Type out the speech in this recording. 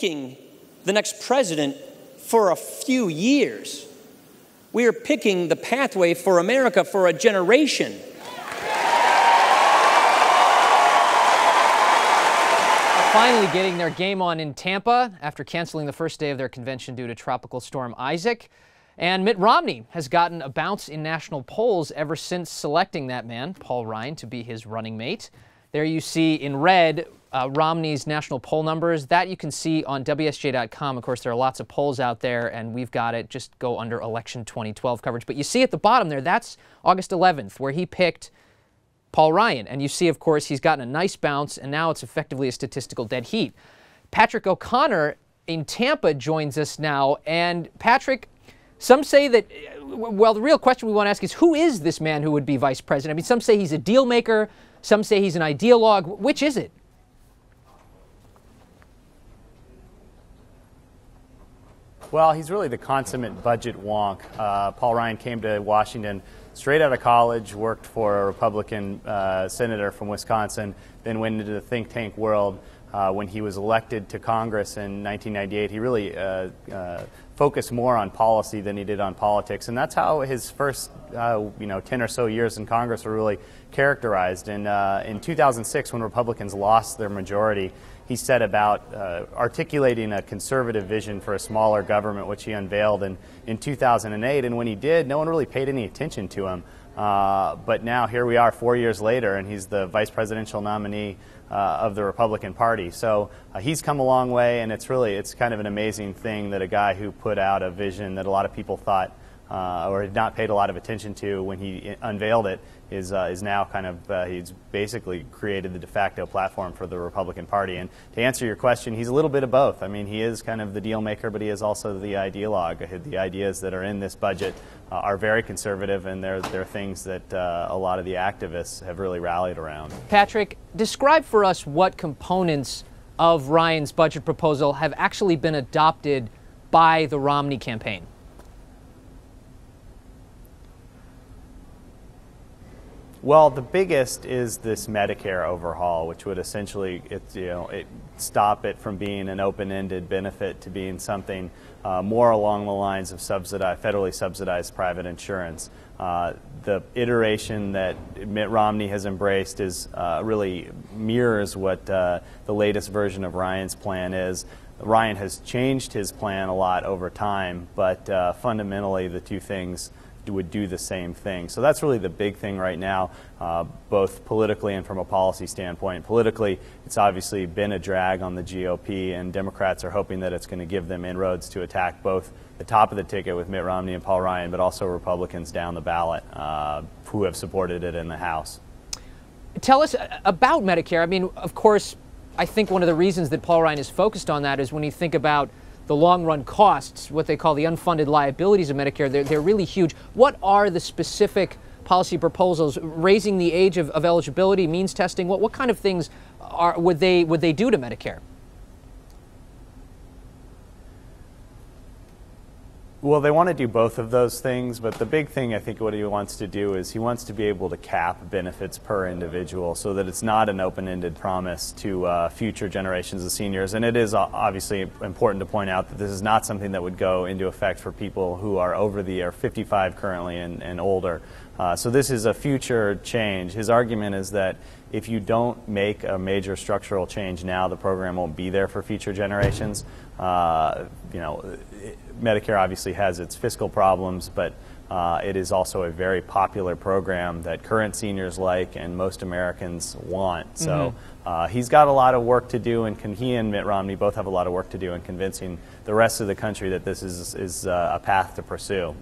picking the next president for a few years. We are picking the pathway for America for a generation. Finally getting their game on in Tampa after canceling the first day of their convention due to Tropical Storm Isaac. And Mitt Romney has gotten a bounce in national polls ever since selecting that man, Paul Ryan, to be his running mate. There you see in red Romney's national poll numbers. That you can see on WSJ.com. Of course, there are lots of polls out there, and we've got it. Just go under Election 2012 coverage. But you see at the bottom there, that's August 11th, where he picked Paul Ryan. And you see, of course, he's gotten a nice bounce, and now it's effectively a statistical dead heat. Patrick O'Connor in Tampa joins us now. And Patrick, some say that, well, the real question we want to ask is, who is this man who would be vice president? I mean, some say he's a deal maker. Some say he's an ideologue. Which is it? Well, he's really the consummate budget wonk. Paul Ryan came to Washington straight out of college, worked for a Republican senator from Wisconsin, then went into the think tank world. When he was elected to Congress in 1998, he really focused more on policy than he did on politics, and that's how his first 10 or so years in Congress were really characterized. And in 2006, when Republicans lost their majority, he set about articulating a conservative vision for a smaller government, which he unveiled in 2008. And when he did, no one really paid any attention to him. But now here we are 4 years later, and he's the vice presidential nominee of the Republican Party. So he's come a long way, and it's kind of an amazing thing that a guy who put out a vision that a lot of people thought or had not paid a lot of attention to when he unveiled it is now kind of, he's basically created the de facto platform for the Republican Party. And to answer your question, he's a little bit of both. I mean, he is kind of the deal maker, but he is also the ideologue. The ideas that are in this budget are very conservative, and they're things that a lot of the activists have really rallied around. Patrick, describe for us what components of Ryan's budget proposal have actually been adopted by the Romney campaign. Well, the biggest is this Medicare overhaul, which would essentially stop it from being an open-ended benefit to being something more along the lines of federally subsidized private insurance. The iteration that Mitt Romney has embraced really mirrors what the latest version of Ryan's plan is. Ryan has changed his plan a lot over time, but fundamentally the two things would do the same thing. So that's really the big thing right now, both politically and from a policy standpoint. Politically, it's obviously been a drag on the GOP, and Democrats are hoping that it's going to give them inroads to attack both the top of the ticket with Mitt Romney and Paul Ryan, but also Republicans down the ballot who have supported it in the House. Tell us about Medicare. I mean, of course, I think one of the reasons that Paul Ryan is focused on that is when you think about the long-run costs, what they call the unfunded liabilities of Medicare, they're really huge. What are the specific policy proposals? Raising the age of eligibility, means testing, what kind of things would they do to Medicare? Well, they want to do both of those things, but the big thing I think what he wants to do is he wants to be able to cap benefits per individual so that it's not an open-ended promise to future generations of seniors. And it is obviously important to point out that this is not something that would go into effect for people who are are 55 currently and older. So this is a future change. His argument is that if you don't make a major structural change now, the program won't be there for future generations. Medicare obviously has its fiscal problems, but it is also a very popular program that current seniors like and most Americans want. So he's got a lot of work to do, and he and Mitt Romney both have a lot of work to do in convincing the rest of the country that this is a path to pursue.